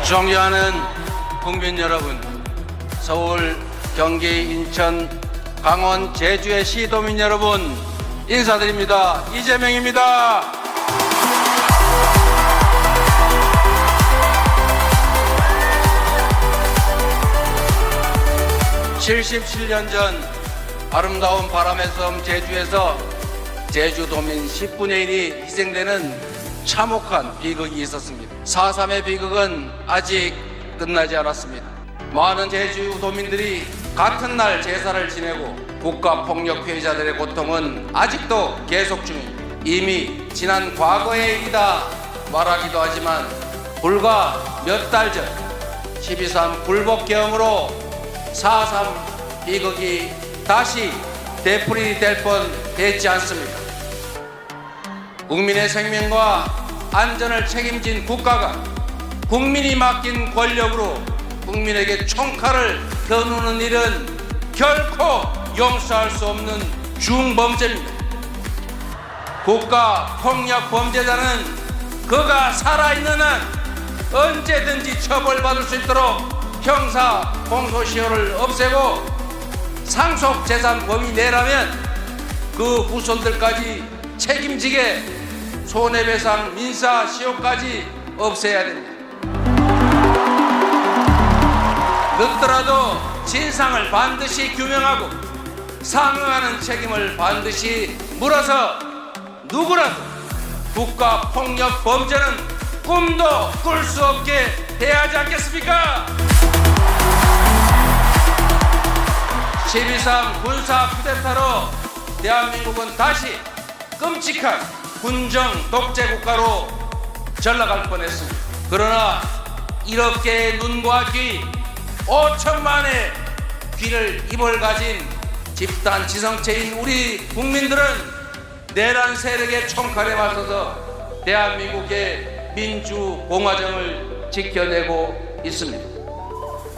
존경하는 국민 여러분, 서울, 경기, 인천, 강원, 제주의 시도민 여러분 인사드립니다. 이재명입니다. (77년) 전 아름다운 바람의 섬 제주에서 제주도민 10분의 1이 희생되는 참혹한 비극이 있었습니다. 4.3의 비극은 아직 끝나지 않았습니다. 많은 제주도민들이 같은 날 제사를 지내고 국가폭력 피해자들의 고통은 아직도 계속 중입니다. 이미 지난 과거의 일이다 말하기도 하지만 불과 몇 달 전 12.3 불법계엄으로 4.3 비극이 다시 되풀이 될 뻔했지 않습니까? 국민의 생명과 안전을 책임진 국가가 국민이 맡긴 권력으로 국민에게 총칼을 겨누는 일은 결코 용서할 수 없는 중범죄입니다. 국가 폭력 범죄자는 그가 살아있는 한 언제든지 처벌받을 수 있도록 형사 공소시효를 없애고 상속재산 범위 내라면 그 후손들까지 책임지게 손해배상 민사시효까지 없애야 됩니다. 늦더라도 진상을 반드시 규명하고 상응하는 책임을 반드시 물어서 누구라도 국가폭력 범죄는 꿈도 꿀 수 없게 해야 하지 않겠습니까? 12.3 군사 쿠데타로 대한민국은 다시 끔찍한 군정 독재 국가로 전락할 뻔했습니다. 그러나 이렇게 눈과 귀 5천만의 귀를 입을 가진 집단 지성체인 우리 국민들은 내란 세력의 총칼에 맞서서 대한민국의 민주공화정을 지켜내고 있습니다.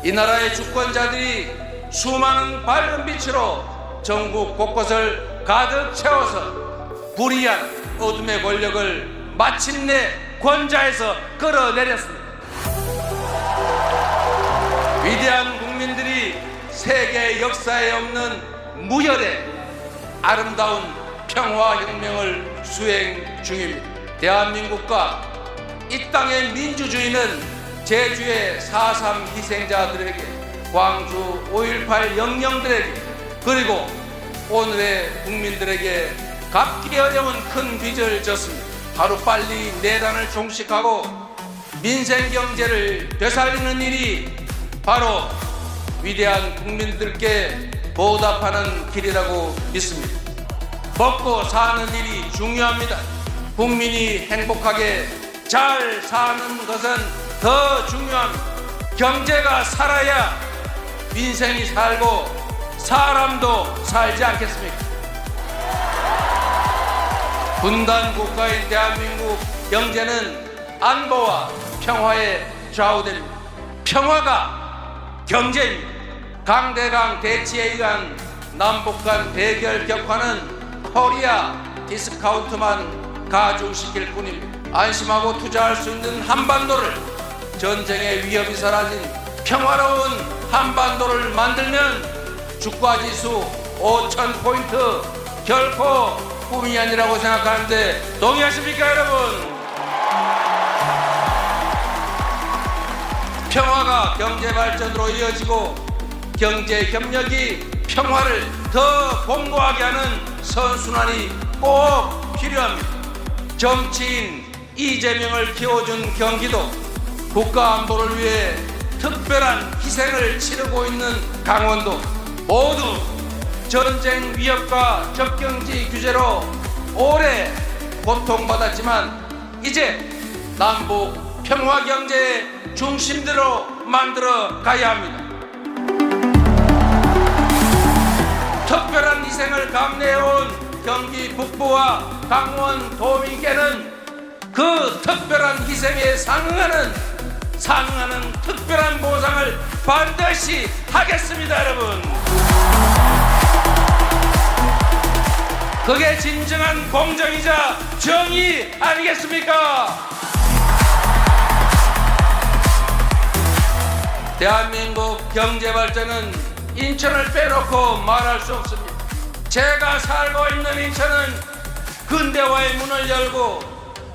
이 나라의 주권자들이 수많은 밝은 빛으로 전국 곳곳을 가득 채워서 불의한 어둠의 권력을 마침내 권좌에서 끌어내렸습니다. 위대한 국민들이 세계 역사에 없는 무혈의 아름다운 평화혁명을 수행 중입니다. 대한민국과 이 땅의 민주주의는 제주의 4.3 희생자들에게, 광주 5.18 영령들에게, 그리고 오늘의 국민들에게 갚기 어려운 큰 빚을 졌습니다. 하루빨리 내란을 종식하고 민생경제를 되살리는 일이 바로 위대한 국민들께 보답하는 길이라고 믿습니다. 먹고 사는 일이 중요합니다. 국민이 행복하게 잘 사는 것은 더 중요합니다. 경제가 살아야 민생이 살고 사람도 살지 않겠습니까? 분단 국가인 대한민국 경제는 안보와 평화에 좌우됩니다. 평화가 경제입니다. 강대강 대치에 의한 남북 간 대결 격화는 코리아 디스카운트만 가중시킬 뿐입니다. 안심하고 투자할 수 있는 한반도를, 전쟁의 위협이 사라진 평화로운 한반도를 만들면 주가지수 5,000포인트 결코 꿈이 아니라고 생각하는데 동의하십니까, 여러분? 평화가 경제 발전으로 이어지고 경제 협력이 평화를 더 공고하게 하는 선순환이 꼭 필요합니다. 정치인 이재명을 키워준 경기도, 국가 안보를 위해 특별한 희생을 치르고 있는 강원도, 모두 전쟁 위협과 접경지 규제로 오래 고통받았지만 이제 남북 평화 경제의 중심대로 만들어 가야 합니다. 특별한 희생을 감내해온 경기 북부와 강원 도민께는 그 특별한 희생에 상응하는 특별한 보상을 반드시 하겠습니다, 여러분. 그게 진정한 공정이자 정의 아니겠습니까? 대한민국 경제 발전은 인천을 빼놓고 말할 수 없습니다. 제가 살고 있는 인천은 근대화의 문을 열고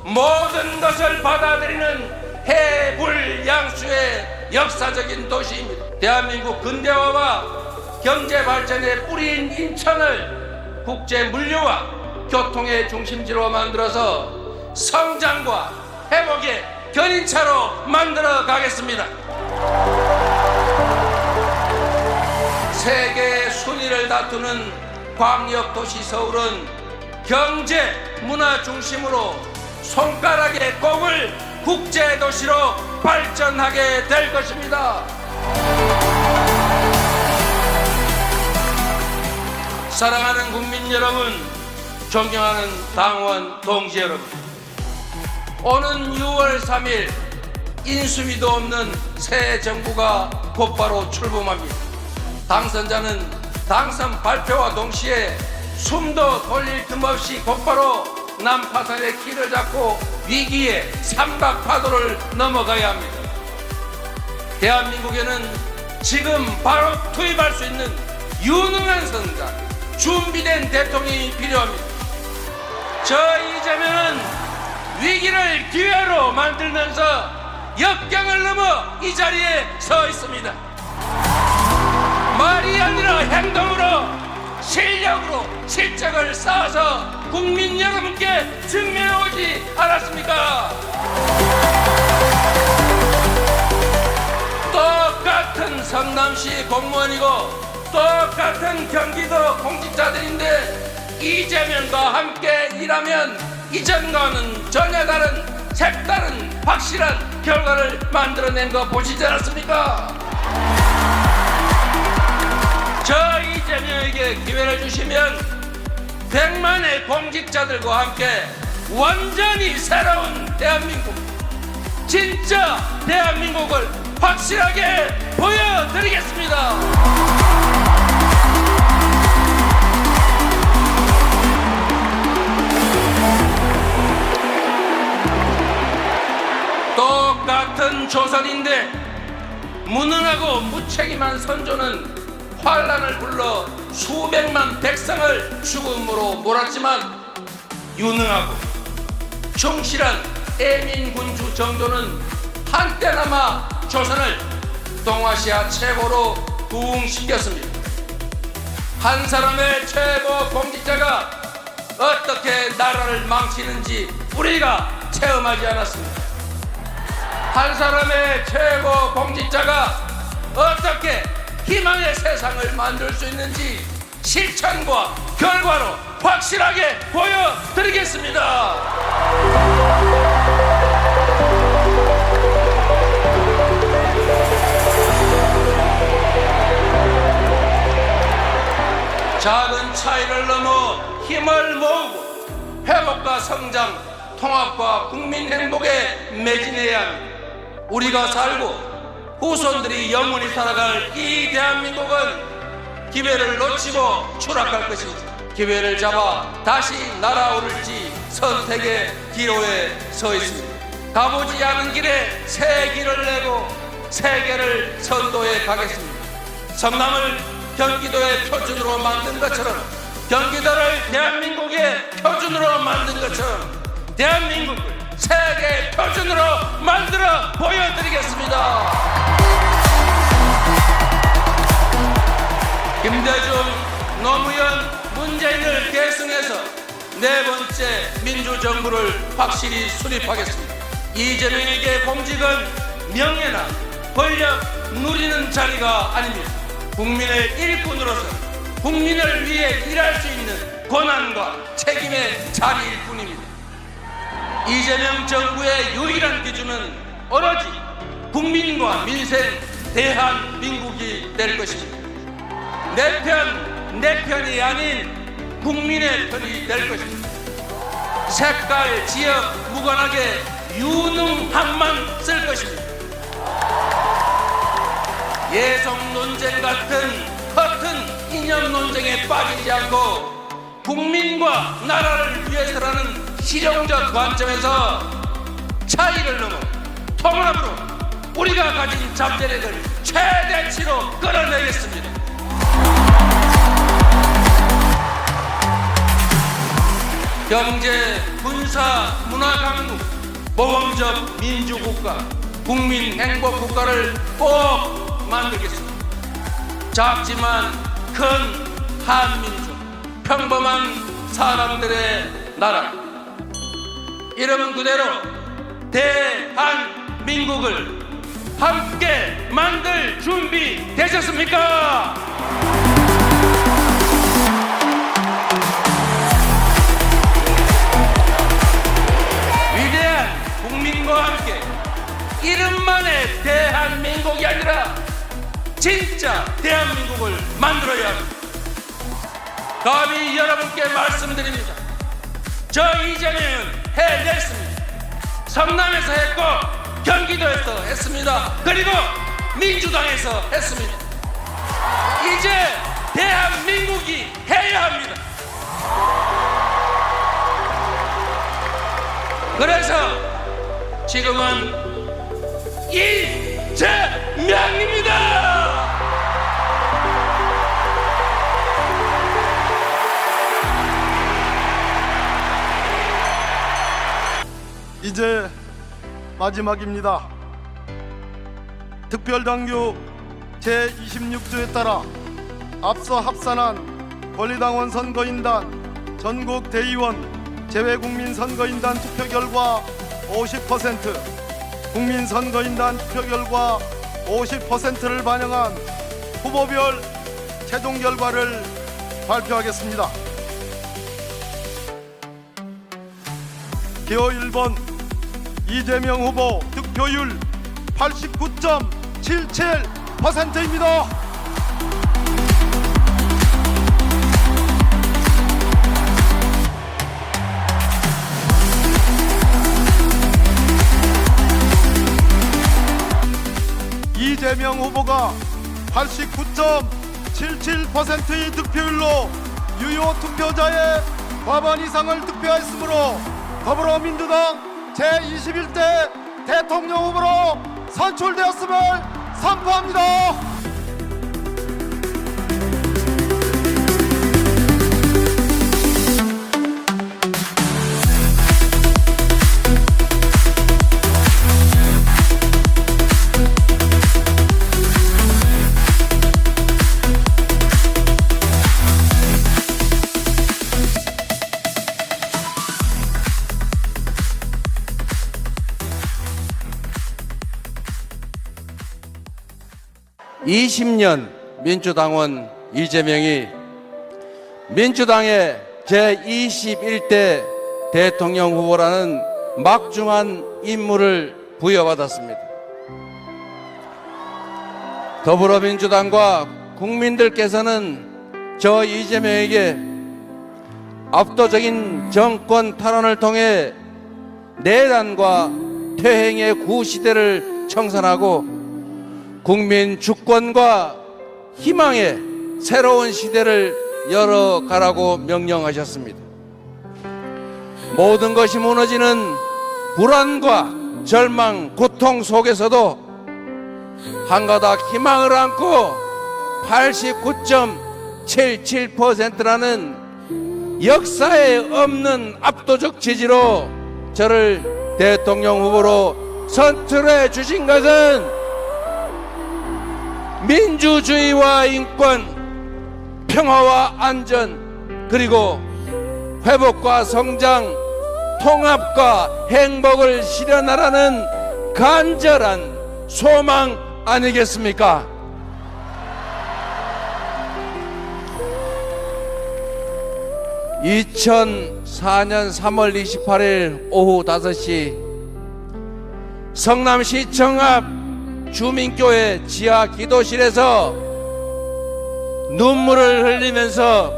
모든 것을 받아들이는 해불양수의 역사적인 도시입니다. 대한민국 근대화와 경제 발전의 뿌리인 인천을 국제 물류와 교통의 중심지로 만들어서 성장과 회복의 견인차로 만들어 가겠습니다. 세계 순위를 다투는 광역도시 서울은 경제, 문화 중심으로 손가락에 꼽을 국제도시로 발전하게 될 것입니다. 사랑하는 국민 여러분, 존경하는 당원 동지 여러분, 오는 6월 3일 인수위도 없는 새 정부가 곧바로 출범합니다. 당선자는 당선 발표와 동시에 숨도 돌릴 틈 없이 곧바로 난파선의 길을 잡고 위기의 삼각파도를 넘어가야 합니다. 대한민국에는 지금 바로 투입할 수 있는 유능한 선장, 준비된 대통령이 필요합니다. 저 이재명은 위기를 기회로 만들면서 역경을 넘어 이 자리에 서 있습니다. 말이 아니라 행동으로, 실력으로 실적을 쌓아서 국민 여러분께 증명해 오지 않았습니까? 똑같은 성남시 공무원이고 똑같은 경기도 공직자들인데 이재명과 함께 일하면 이전과는 전혀 다른 색다른 확실한 결과를 만들어낸 거 보시지 않았습니까? 저 이재명에게 기회를 주시면 100만의 공직자들과 함께 완전히 새로운 대한민국, 진짜 대한민국을 확실하게 보여드리겠습니다. 똑같은 조선인데 무능하고 무책임한 선조는 환란을 불러 수백만 백성을 죽음으로 몰았지만 유능하고 충실한 애민군주 정조는 한때나마 조선을 동아시아 최고로 부흥시켰습니다. 한 사람의 최고 공직자가 어떻게 나라를 망치는지 우리가 체험하지 않았습니다. 한 사람의 최고 공직자가 어떻게 희망의 세상을 만들 수 있는지 실천과 결과로 확실하게 보여드리겠습니다. 작은 차이를 넘어 힘을 모으고 회복과 성장, 통합과 국민 행복에 매진해야 합니다. 우리가 살고 후손들이 영원히 살아갈 이 대한민국은 기회를 놓치고 추락할 것입니다. 기회를 잡아 다시 날아오를지 선택의 기로에 서 있습니다. 가보지 않은 길에 새 길을 내고 세계를 선도해 가겠습니다. 성남을 경기도의 표준으로 만든 것처럼, 경기도를 대한민국의 표준으로 만든 것처럼 대한민국을 세계 표준으로 만들어 보여드리겠습니다. 김대중, 노무현, 문재인을 계승해서 네 번째 민주정부를 확실히 수립하겠습니다. 이재명에게 공직은 명예나 권력 누리는 자리가 아닙니다. 국민의 일꾼으로서 국민을 위해 일할 수 있는 권한과 책임의 자리일 뿐입니다. 이재명 정부의 유일한 기준은 오로지 국민과 민생, 대한민국이 될 것입니다. 내 편이 아닌 국민의 편이 될 것입니다. 색깔, 지역 무관하게 유능함만 쓸 것입니다. 예속 논쟁 같은 허튼 이념 논쟁에 빠지지 않고 국민과 나라를 위해서라는 실용적 관점에서 차이를 넘어 통합으로 우리가 가진 잠재력을 최대치로 끌어내겠습니다. 경제, 군사, 문화 강국, 모범적 민주국가, 국민 행복국가를 꼭 만들겠습니다. 작지만 큰 한민족, 평범한 사람들의 나라, 이름 그대로 대한민국을 함께 만들 준비 되셨습니까? 위대한 국민과 함께 이름만의 대한민국이 아니라 진짜 대한민국을 만들어야 합니다. 감히 여러분께 말씀드립니다. 저 이재명은 해냈습니다. 성남에서 했고 경기도에서 했습니다. 그리고 민주당에서 했습니다. 이제 대한민국이 해야 합니다. 그래서 지금은 이재명입니다. 이제 마지막입니다. 특별당규 제26조에 따라 앞서 합산한 권리당원 선거인단 전국 대의원 제외국민 선거인단 투표 결과 50%, 국민 선거인단 투표 결과 50%를 반영한 후보별 최종 결과를 발표하겠습니다. 기호 1번 이재명 후보 득표율 89.77%입니다. 이재명 후보가 89.77%의 득표율로 유효 투표자의 과반 이상을 득표했으므로 더불어민주당 제21대 대통령 후보로 선출되었음을 선포합니다. (20년) 민주당원 이재명이 민주당의 제21대 대통령 후보라는 막중한 임무를 부여받았습니다. 더불어민주당과 국민들께서는 저 이재명에게 압도적인 정권 탈환을 통해 내란과 퇴행의 구시대를 청산하고 국민 주권과 희망의 새로운 시대를 열어가라고 명령하셨습니다. 모든 것이 무너지는 불안과 절망, 고통 속에서도 한 가닥 희망을 안고 89.77%라는 역사에 없는 압도적 지지로 저를 대통령 후보로 선출해 주신 것은 민주주의와 인권, 평화와 안전, 그리고 회복과 성장, 통합과 행복을 실현하라는 간절한 소망 아니겠습니까? (2004년 3월 28일) 오후 5시 성남시청 앞 주민교회 지하 기도실에서 눈물을 흘리면서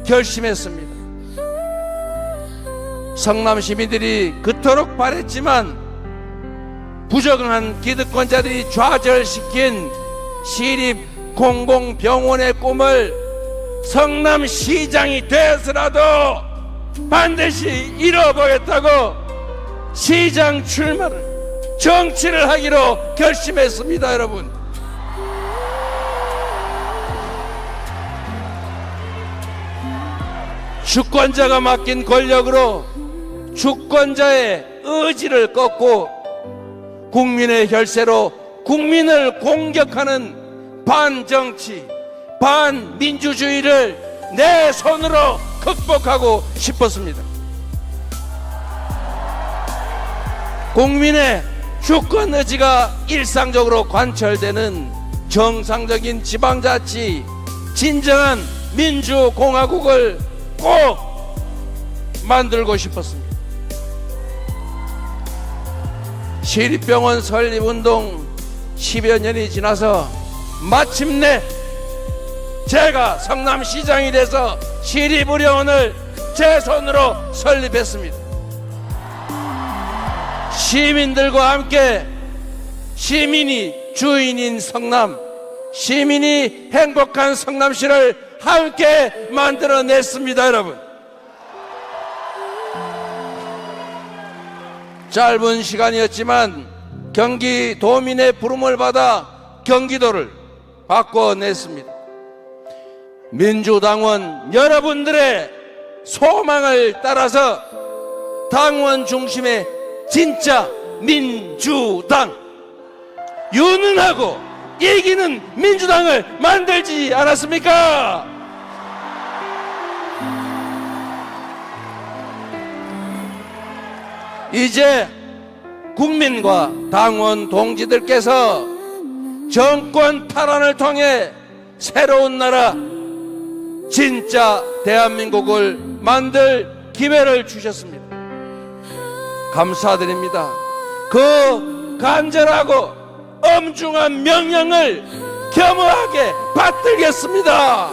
결심했습니다. 성남 시민들이 그토록 바랬지만 부정한 기득권자들이 좌절시킨 시립 공공병원의 꿈을 성남시장이 되어서라도 반드시 이뤄보겠다고 시장 출마를 정치를 하기로 결심했습니다. 여러분, 주권자가 맡긴 권력으로 주권자의 의지를 꺾고 국민의 혈세로 국민을 공격하는 반정치, 반민주주의를 내 손으로 극복하고 싶었습니다. 국민의 주권 의지가 일상적으로 관철되는 정상적인 지방자치, 진정한 민주공화국을 꼭 만들고 싶었습니다. 시립병원 설립운동 10여 년이 지나서 마침내 제가 성남시장이 돼서 시립의료원을 제 손으로 설립했습니다. 시민들과 함께 시민이 주인인 성남, 시민이 행복한 성남시를 함께 만들어냈습니다. 여러분, 짧은 시간이었지만 경기도민의 부름을 받아 경기도를 바꿔냈습니다. 민주당원 여러분들의 소망을 따라서 당원 중심의 진짜 민주당, 유능하고 이기는 민주당을 만들지 않았습니까? 이제 국민과 당원 동지들께서 정권 탈환을 통해 새로운 나라, 진짜 대한민국을 만들 기회를 주셨습니다. 감사드립니다. 그 간절하고 엄중한 명령을 겸허하게 받들겠습니다.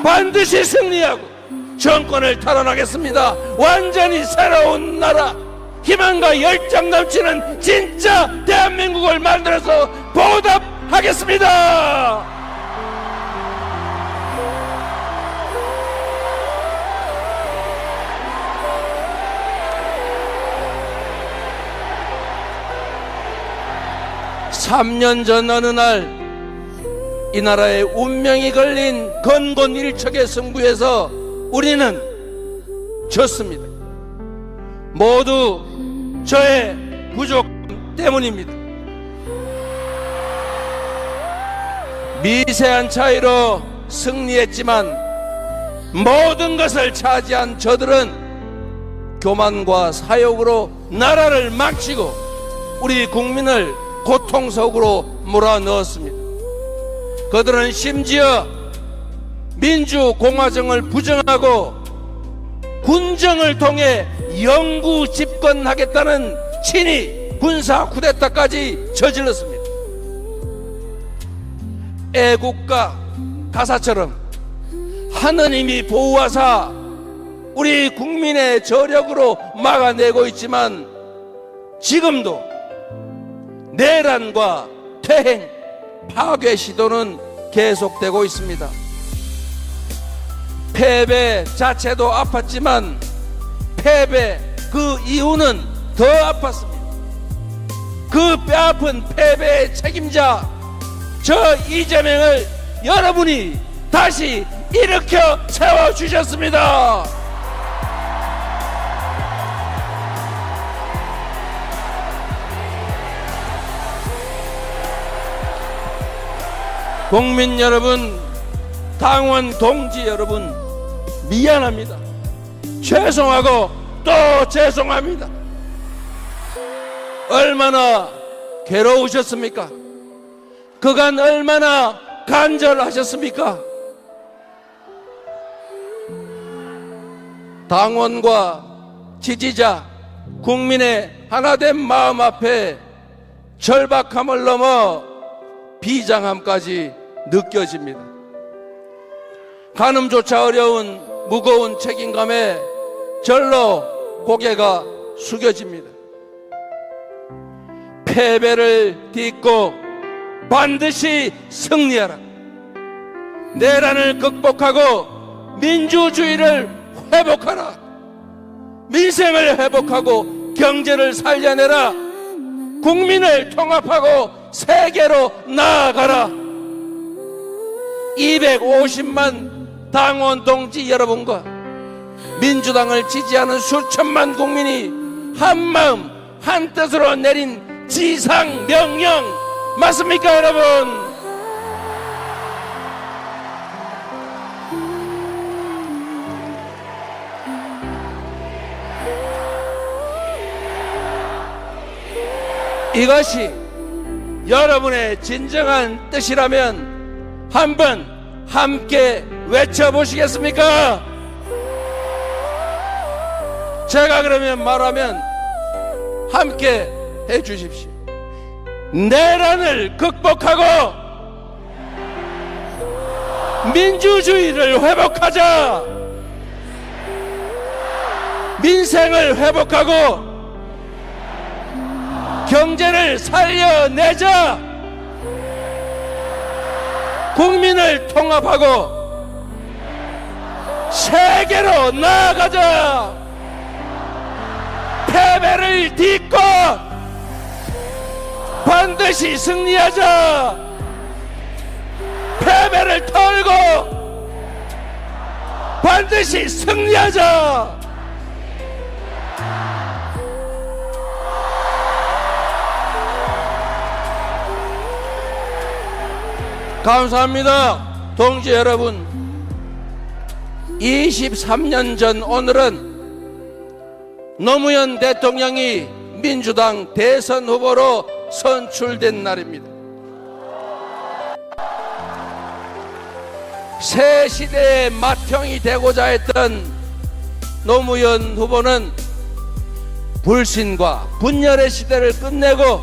반드시 승리하고 정권을 탈환하겠습니다. 완전히 새로운 나라, 희망과 열정 넘치는 진짜 대한민국을 만들어서 보답하겠습니다. 삼 년 전 어느 날 이 나라의 운명이 걸린 건곤일척의 승부에서 우리는 졌습니다. 모두 저의 부족 때문입니다. 미세한 차이로 승리했지만 모든 것을 차지한 저들은 교만과 사욕으로 나라를 망치고 우리 국민을 고통 속으로 몰아넣었습니다. 그들은 심지어 민주공화정을 부정하고 군정을 통해 영구 집권하겠다는 친위 군사 쿠데타까지 저질렀습니다. 애국가 가사처럼 하느님이 보호하사 우리 국민의 저력으로 막아내고 있지만 지금도 내란과 퇴행, 파괴 시도는 계속되고 있습니다. 패배 자체도 아팠지만 패배 그 이유는 더 아팠습니다. 그 뼈아픈 패배의 책임자 저 이재명을 여러분이 다시 일으켜 세워주셨습니다. 국민 여러분, 당원 동지 여러분, 미안합니다. 죄송하고 또 죄송합니다. 얼마나 괴로우셨습니까? 그간 얼마나 간절하셨습니까? 당원과 지지자, 국민의 하나된 마음 앞에 절박함을 넘어 비장함까지 느껴집니다. 가늠조차 어려운 무거운 책임감에 절로 고개가 숙여집니다. 패배를 딛고 반드시 승리하라. 내란을 극복하고 민주주의를 회복하라. 민생을 회복하고 경제를 살려내라. 국민을 통합하고 세계로 나아가라. 250만 당원 동지 여러분과 민주당을 지지하는 수천만 국민이 한마음 한뜻으로 내린 지상명령 맞습니까, 여러분? 이것이 여러분의 진정한 뜻이라면 한번 함께 외쳐보시겠습니까? 제가 그러면 말하면 함께 해주십시오. 내란을 극복하고 민주주의를 회복하자. 민생을 회복하고 경제를 살려내자. 국민을 통합하고 세계로 나아가자. 패배를 딛고 반드시 승리하자. 패배를 털고 반드시 승리하자. 감사합니다. 동지 여러분, 23년 전 오늘은 노무현 대통령이 민주당 대선 후보로 선출된 날입니다. 새 시대의 맏형이 되고자 했던 노무현 후보는 불신과 분열의 시대를 끝내고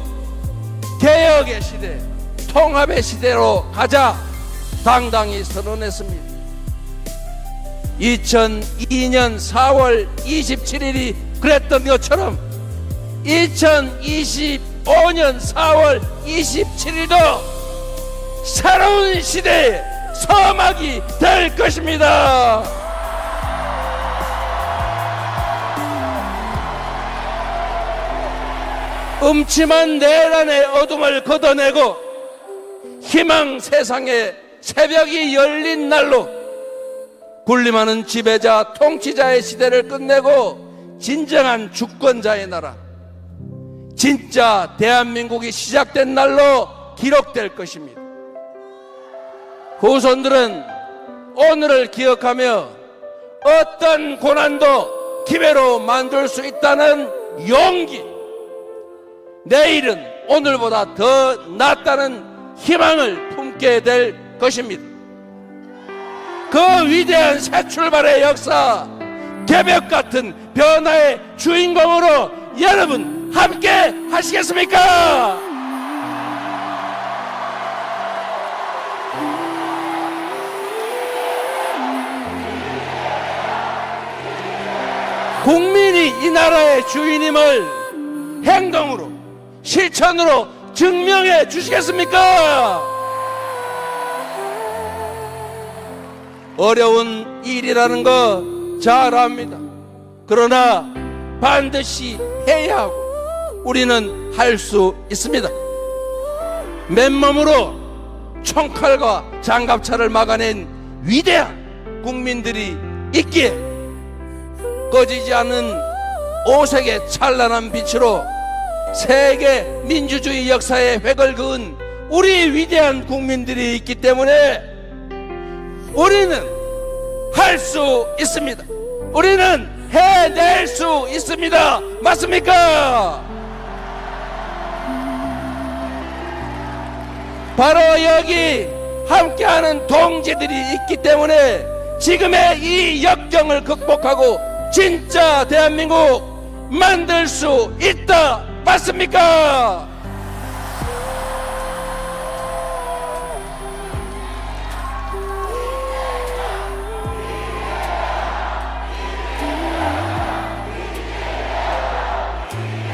개혁의 시대, 통합의 시대로 가자 당당히 선언했습니다. 2002년 4월 27일이 그랬던 것처럼 2025년 4월 27일도 새로운 시대의 서막이 될 것입니다. 음침한 내란의 어둠을 걷어내고 희망 세상의 새벽이 열린 날로 군림하는 지배자 통치자의 시대를 끝내고 진정한 주권자의 나라, 진짜 대한민국이 시작된 날로 기록될 것입니다. 후손들은 오늘을 기억하며 어떤 고난도 기회로 만들 수 있다는 용기, 내일은 오늘보다 더 낫다는 희망을 품게 될 것입니다. 그 위대한 새 출발의 역사, 개벽 같은 변화의 주인공으로 여러분 함께 하시겠습니까? 국민이 이 나라의 주인임을 행동으로, 실천으로 증명해 주시겠습니까? 어려운 일이라는 거 잘 압니다. 그러나 반드시 해야 하고 우리는 할 수 있습니다. 맨몸으로 총칼과 장갑차를 막아낸 위대한 국민들이 있기에 꺼지지 않는 오색의 찬란한 빛으로 세계 민주주의 역사의 획을 그은 우리 위대한 국민들이 있기 때문에 우리는 할 수 있습니다. 우리는 해낼 수 있습니다. 맞습니까? 바로 여기 함께하는 동지들이 있기 때문에 지금의 이 역경을 극복하고 진짜 대한민국 만들 수 있다. 맞습니까?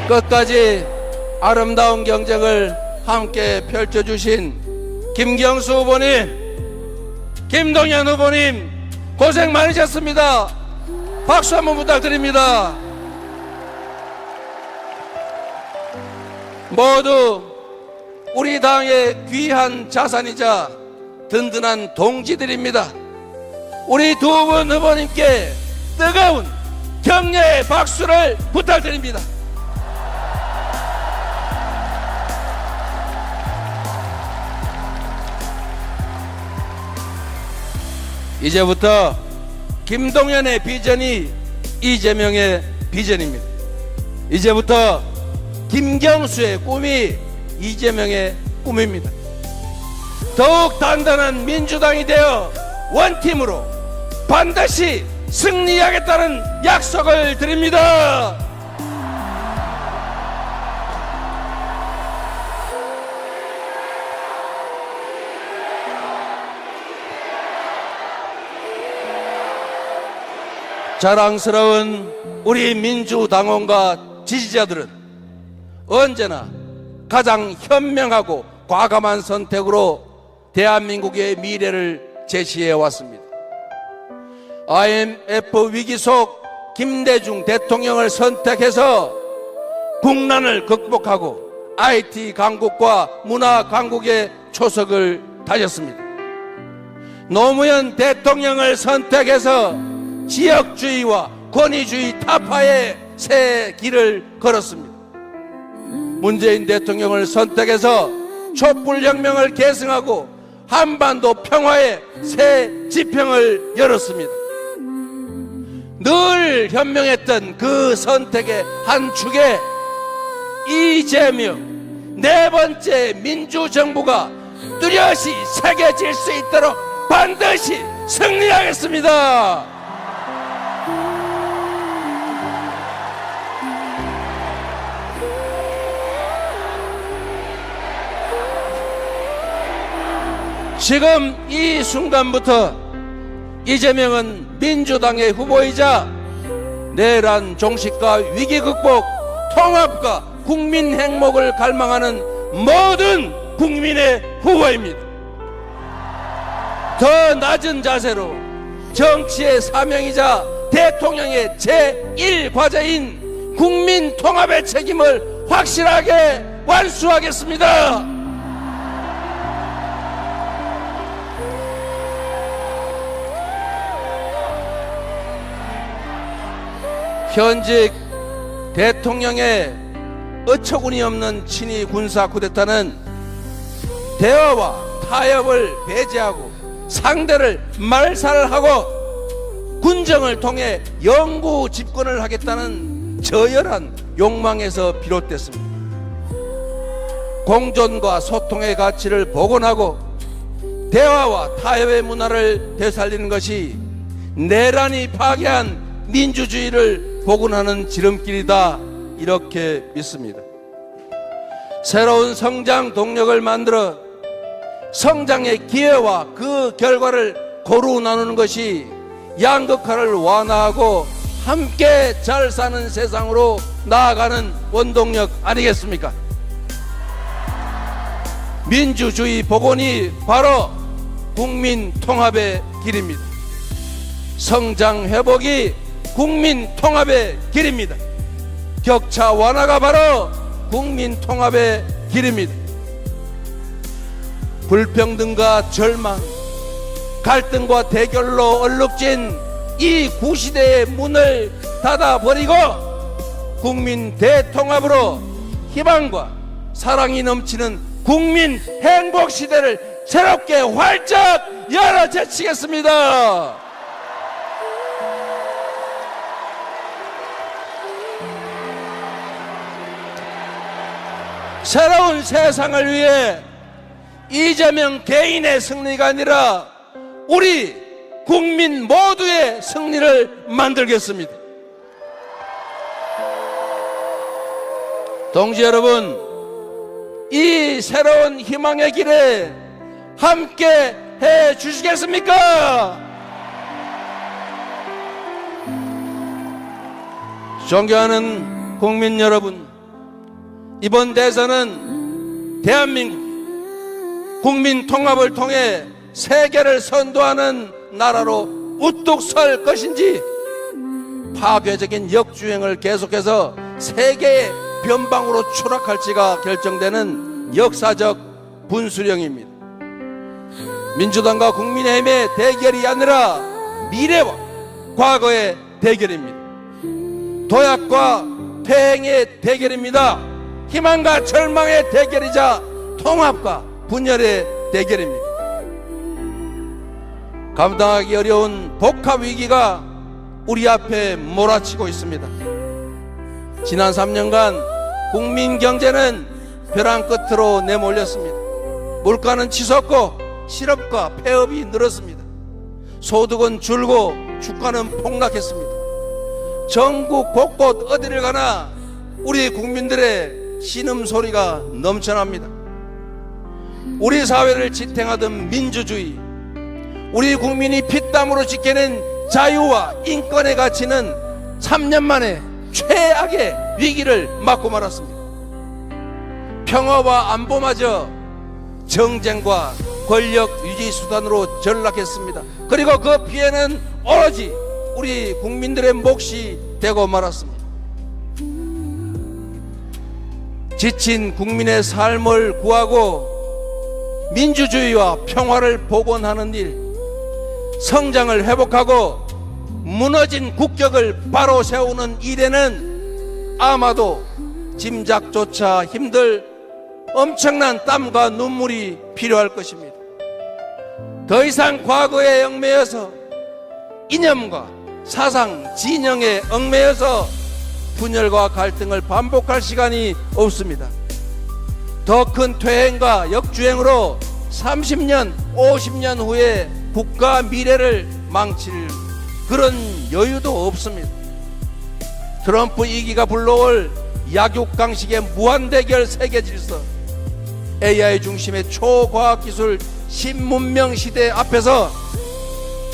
끝까지 아름다운 경쟁을 함께 펼쳐주신 김경수 후보님, 김동연 후보님 고생 많으셨습니다. 박수 한번 부탁드립니다. 모두 우리 당의 귀한 자산이자 든든한 동지들입니다. 우리 두 분 후보님께 뜨거운 격려의 박수를 부탁드립니다. 이제부터 김동연의 비전이 이재명의 비전입니다. 이제부터 김경수의 꿈이 이재명의 꿈입니다. 더욱 단단한 민주당이 되어 원팀으로 반드시 승리하겠다는 약속을 드립니다. 자랑스러운 우리 민주당원과 지지자들은 언제나 가장 현명하고 과감한 선택으로 대한민국의 미래를 제시해 왔습니다. IMF 위기 속 김대중 대통령을 선택해서 국난을 극복하고 IT 강국과 문화 강국의 초석을 다졌습니다. 노무현 대통령을 선택해서 지역주의와 권위주의 타파의 새 길을 걸었습니다. 문재인 대통령을 선택해서 촛불혁명을 계승하고 한반도 평화의 새 지평을 열었습니다. 늘 현명했던 그 선택의 한 축에 이재명 네 번째 민주정부가 뚜렷이 새겨질 수 있도록 반드시 승리하겠습니다. 지금 이 순간부터 이재명은 민주당의 후보이자 내란 종식과 위기 극복, 통합과 국민 행복을 갈망하는 모든 국민의 후보입니다. 더 낮은 자세로 정치의 사명이자 대통령의 제1과제인 국민 통합의 책임을 확실하게 완수하겠습니다. 현직 대통령의 어처구니 없는 친위 군사 쿠데타는 대화와 타협을 배제하고 상대를 말살하고 군정을 통해 영구 집권을 하겠다는 저열한 욕망에서 비롯됐습니다. 공존과 소통의 가치를 복원하고 대화와 타협의 문화를 되살리는 것이 내란이 파괴한 민주주의를 복원하는 지름길이다, 이렇게 믿습니다. 새로운 성장 동력을 만들어 성장의 기회와 그 결과를 고루 나누는 것이 양극화를 완화하고 함께 잘 사는 세상으로 나아가는 원동력 아니겠습니까? 민주주의 복원이 바로 국민 통합의 길입니다. 성장 회복이 국민 통합의 길입니다. 격차 완화가 바로 국민 통합의 길입니다. 불평등과 절망, 갈등과 대결로 얼룩진 이 구시대의 문을 닫아버리고 국민 대통합으로 희망과 사랑이 넘치는 국민 행복 시대를 새롭게 활짝 열어 제치겠습니다. 새로운 세상을 위해 이재명 개인의 승리가 아니라 우리 국민 모두의 승리를 만들겠습니다. 동지 여러분, 이 새로운 희망의 길에 함께 해 주시겠습니까? 존경하는 국민 여러분, 이번 대선은 대한민국 국민 통합을 통해 세계를 선도하는 나라로 우뚝 설 것인지 파괴적인 역주행을 계속해서 세계의 변방으로 추락할지가 결정되는 역사적 분수령입니다. 민주당과 국민의힘의 대결이 아니라 미래와 과거의 대결입니다. 도약과 퇴행의 대결입니다. 희망과 절망의 대결이자 통합과 분열의 대결입니다. 감당하기 어려운 복합 위기가 우리 앞에 몰아치고 있습니다. 지난 3년간 국민 경제는 벼랑 끝으로 내몰렸습니다. 물가는 치솟고 실업과 폐업이 늘었습니다. 소득은 줄고 주가는 폭락했습니다. 전국 곳곳 어디를 가나 우리 국민들의 신음소리가 넘쳐납니다. 우리 사회를 지탱하던 민주주의, 우리 국민이 피땀으로 지켜낸 자유와 인권의 가치는 3년 만에 최악의 위기를 맞고 말았습니다. 평화와 안보마저 정쟁과 권력 유지 수단으로 전락했습니다. 그리고 그 피해는 오로지 우리 국민들의 몫이 되고 말았습니다. 지친 국민의 삶을 구하고 민주주의와 평화를 복원하는 일, 성장을 회복하고 무너진 국격을 바로 세우는 일에는 아마도 짐작조차 힘들 엄청난 땀과 눈물이 필요할 것입니다. 더 이상 과거에 얽매여서 이념과 사상, 진영에 얽매여서 분열과 갈등을 반복할 시간이 없습니다. 더 큰 퇴행과 역주행으로 30년, 50년 후에 국가 미래를 망칠 그런 여유도 없습니다. 트럼프 2기가 불러올 약육강식의 무한대결 세계질서, AI 중심의 초과학기술 신문명 시대 앞에서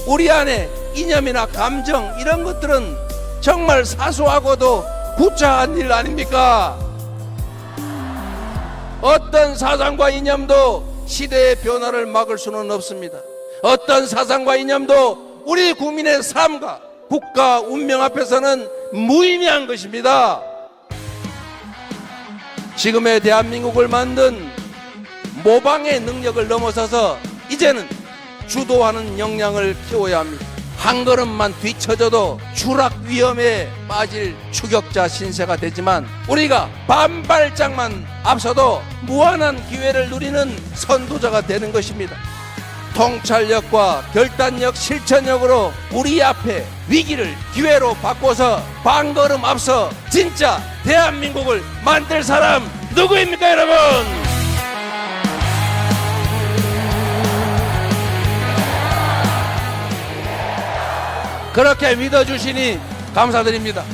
우리 안에 이념이나 감정 이런 것들은 정말 사소하고도 구차한 일 아닙니까? 어떤 사상과 이념도 시대의 변화를 막을 수는 없습니다. 어떤 사상과 이념도 우리 국민의 삶과 국가 운명 앞에서는 무의미한 것입니다. 지금의 대한민국을 만든 모방의 능력을 넘어서서 이제는 주도하는 역량을 키워야 합니다. 한 걸음만 뒤처져도 추락 위험에 빠질 추격자 신세가 되지만 우리가 반발짝만 앞서도 무한한 기회를 누리는 선도자가 되는 것입니다. 통찰력과 결단력, 실천력으로 우리 앞에 위기를 기회로 바꿔서 반걸음 앞서 진짜 대한민국을 만들 사람 누구입니까, 여러분? 그렇게 믿어주시니 감사드립니다.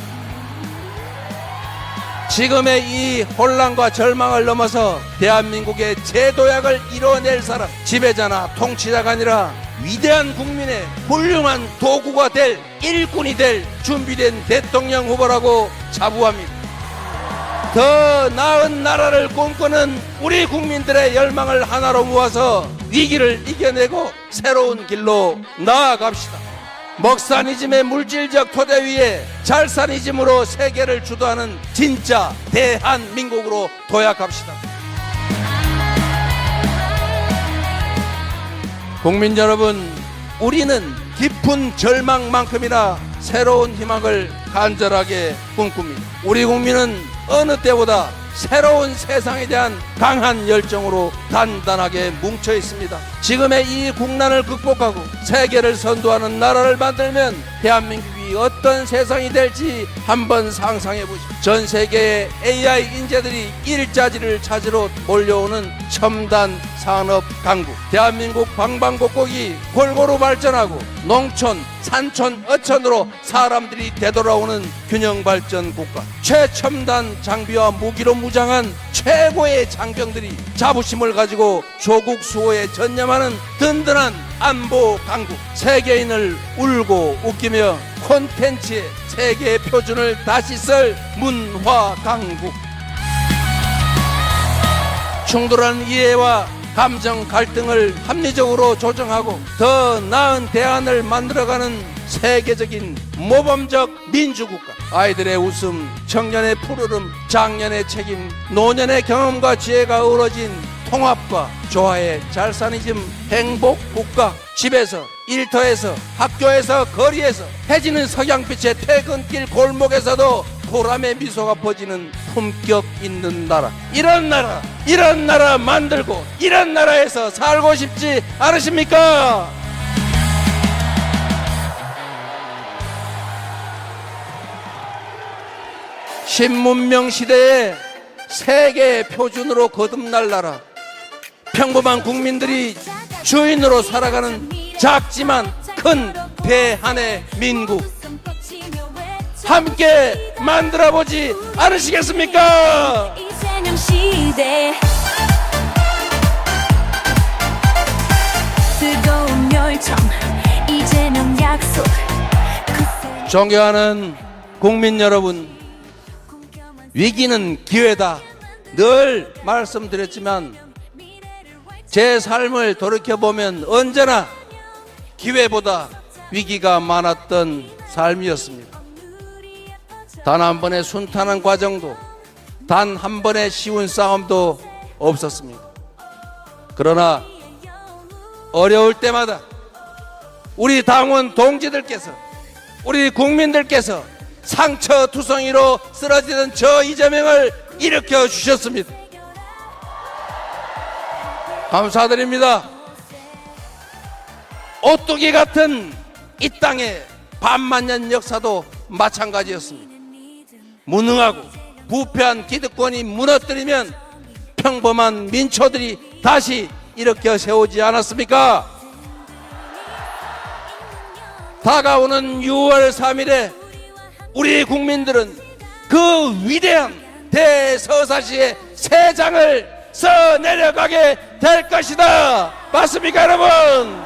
지금의 이 혼란과 절망을 넘어서 대한민국의 재도약을 이뤄낼 사람, 지배자나 통치자가 아니라 위대한 국민의 훌륭한 도구가 될 일꾼이 될 준비된 대통령 후보라고 자부합니다. 더 나은 나라를 꿈꾸는 우리 국민들의 열망을 하나로 모아서 위기를 이겨내고 새로운 길로 나아갑시다. 먹사니즘의 물질적 토대 위에 잘사니즘으로 세계를 주도하는 진짜 대한민국으로 도약합시다. 국민 여러분, 우리는 깊은 절망만큼이나 새로운 희망을 간절하게 꿈꿉니다. 우리 국민은 어느 때보다 새로운 세상에 대한 강한 열정으로 단단하게 뭉쳐 있습니다. 지금의 이 국난을 극복하고 세계를 선도하는 나라를 만들면 대한민국이 어떤 세상이 될지 한번 상상해 보십시오. 전 세계의 AI 인재들이 일자리를 찾으러 몰려오는 첨단 산업 강국, 대한민국 방방곡곡이 골고루 발전하고 농촌, 산촌, 어촌으로 사람들이 되돌아오는 균형 발전 국가, 최첨단 장비와 무기로 무장한 최고의 장병들이 자부심을 가지고 조국 수호에 전념하는 든든한 안보 강국, 세계인을 울고 웃기며 콘텐츠의 세계 표준을 다시 쓸 문화 강국, 충돌한 이해와 감정 갈등을 합리적으로 조정하고 더 나은 대안을 만들어가는 세계적인 모범적 민주국가. 아이들의 웃음, 청년의 푸르름, 장년의 책임, 노년의 경험과 지혜가 어우러진 통합과 조화의 잘 사는 행복국가. 집에서, 일터에서, 학교에서, 거리에서 해지는 석양빛의 퇴근길 골목에서도 보람의 미소가 퍼지는 품격 있는 나라. 이런 나라 만들고 이런 나라에서 살고 싶지 않으십니까? 신문명 시대에 세계 표준으로 거듭날 나라. 평범한 국민들이 주인으로 살아가는 작지만 큰 대한의 민국, 함께 만들어보지 않으시겠습니까? 이재명 시대 뜨거운 열정 이재명 약속 존경하는 국민 여러분, 위기는 기회다. 늘 말씀드렸지만 제 삶을 돌이켜보면 언제나 기회보다 위기가 많았던 삶이었습니다. 단 한 번의 순탄한 과정도, 단 한 번의 쉬운 싸움도 없었습니다. 그러나 어려울 때마다 우리 당원 동지들께서, 우리 국민들께서 상처투성이로 쓰러지던 저 이재명을 일으켜 주셨습니다. 감사드립니다. 오뚜기 같은 이 땅의 반만년 역사도 마찬가지였습니다. 무능하고 부패한 기득권이 무너뜨리면 평범한 민초들이 다시 일으켜 세우지 않았습니까? 다가오는 6월 3일에 우리 국민들은 그 위대한 대서사시의 새 장을 써 내려가게 될 것이다. 맞습니까, 여러분?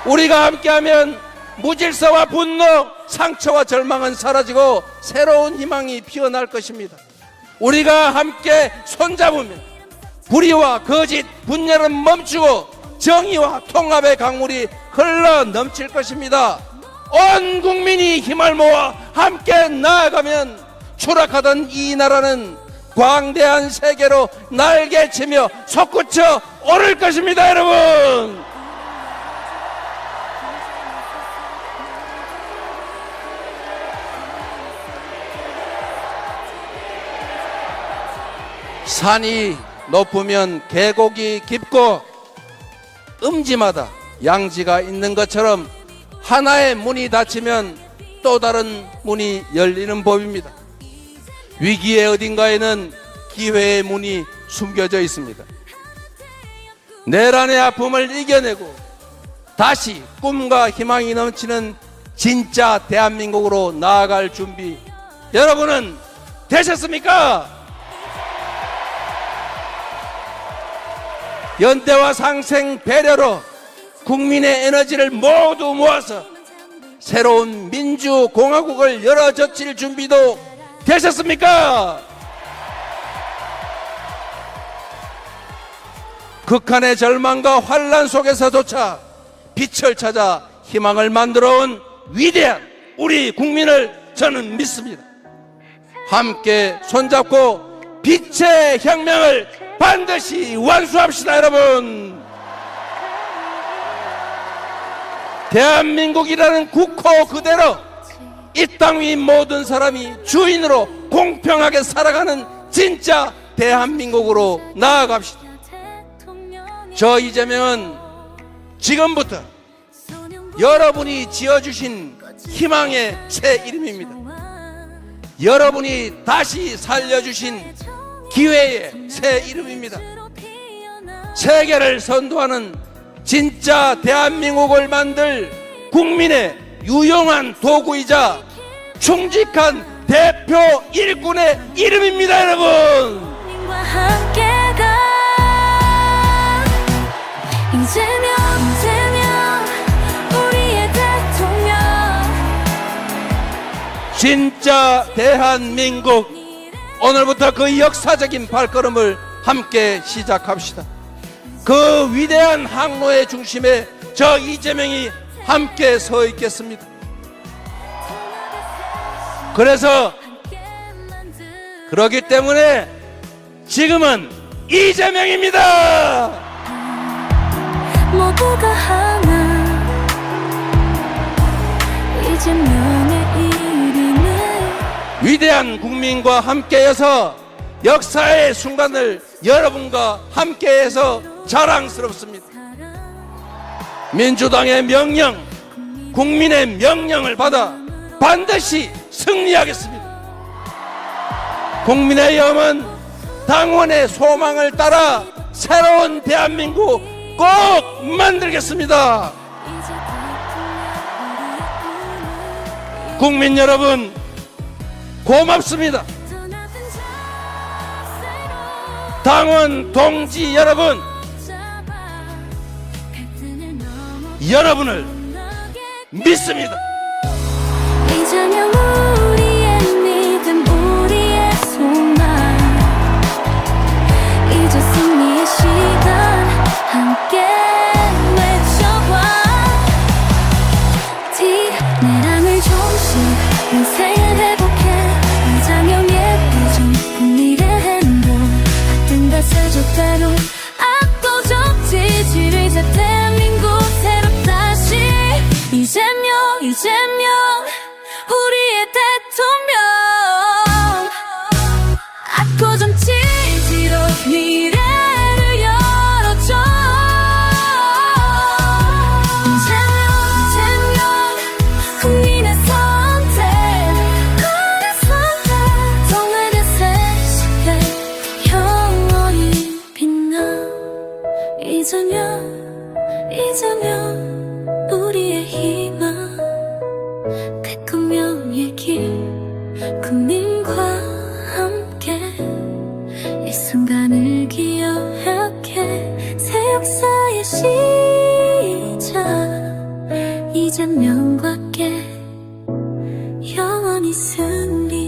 우리가 함께하면 무질서와 분노, 상처와 절망은 사라지고 새로운 희망이 피어날 것입니다. 우리가 함께 손잡으면 불의와 거짓, 분열은 멈추고 정의와 통합의 강물이 흘러 넘칠 것입니다. 온 국민이 힘을 모아 함께 나아가면 추락하던 이 나라는 광대한 세계로 날개치며 솟구쳐 오를 것입니다, 여러분. 산이 높으면 계곡이 깊고 음지마다 양지가 있는 것처럼 하나의 문이 닫히면 또 다른 문이 열리는 법입니다. 위기의 어딘가에는 기회의 문이 숨겨져 있습니다. 내란의 아픔을 이겨내고 다시 꿈과 희망이 넘치는 진짜 대한민국으로 나아갈 준비, 여러분은 되셨습니까? 연대와 상생 배려로 국민의 에너지를 모두 모아서 새로운 민주공화국을 열어젖힐 준비도 되셨습니까? 극한의 절망과 환란 속에서조차 빛을 찾아 희망을 만들어온 위대한 우리 국민을 저는 믿습니다. 함께 손잡고 빛의 혁명을 반드시 완수합시다, 여러분. 대한민국이라는 국호 그대로 이 땅 위 모든 사람이 주인으로 공평하게 살아가는 진짜 대한민국으로 나아갑시다. 저 이재명은 지금부터 여러분이 지어주신 희망의 새 이름입니다. 여러분이 다시 살려주신 기회의 새 이름입니다. 세계를 선도하는 진짜 대한민국을 만들 국민의 유용한 도구이자 충직한 대표 일꾼의 이름입니다, 여러분. 이재명 우리의 대통령. 진짜 대한민국, 오늘부터 그 역사적인 발걸음을 함께 시작합시다. 그 위대한 항로의 중심에 저 이재명이 함께 서 있겠습니다. 그래서 그렇기 때문에 지금은 이재명입니다. 모두가 하나 이재명의 이름을 위대한 국민과 함께해서 역사의 순간을 여러분과 함께해서 자랑스럽습니다. 민주당의 명령, 국민의 명령을 받아 반드시 승리하겠습니다. 국민의힘은 당원의 소망을 따라 새로운 대한민국 꼭 만들겠습니다. 국민 여러분, 고맙습니다. 당원 동지 여러분, 여러분을 믿습니다. 이재명 우리의 믿음 우리의 소망 이제 승리의 시간 함께 외쳐봐 내랑을 좀씩 인생을 회복해 이장형 예쁘죠 국민의 행복 같은 것을 줬대로 압도적 지지를 자 대한민국 새로 다시 이재명 우리의 대통령 압도적 지지로 미래를 열어줘 이재명 국민의 선택 정말 새 시대 영원히 빛나 이재명 우리의 희망 대통령의 길 국민과 함께 이 순간을 기억해 새 역사의 시작 이재명과 함께 영원히 승리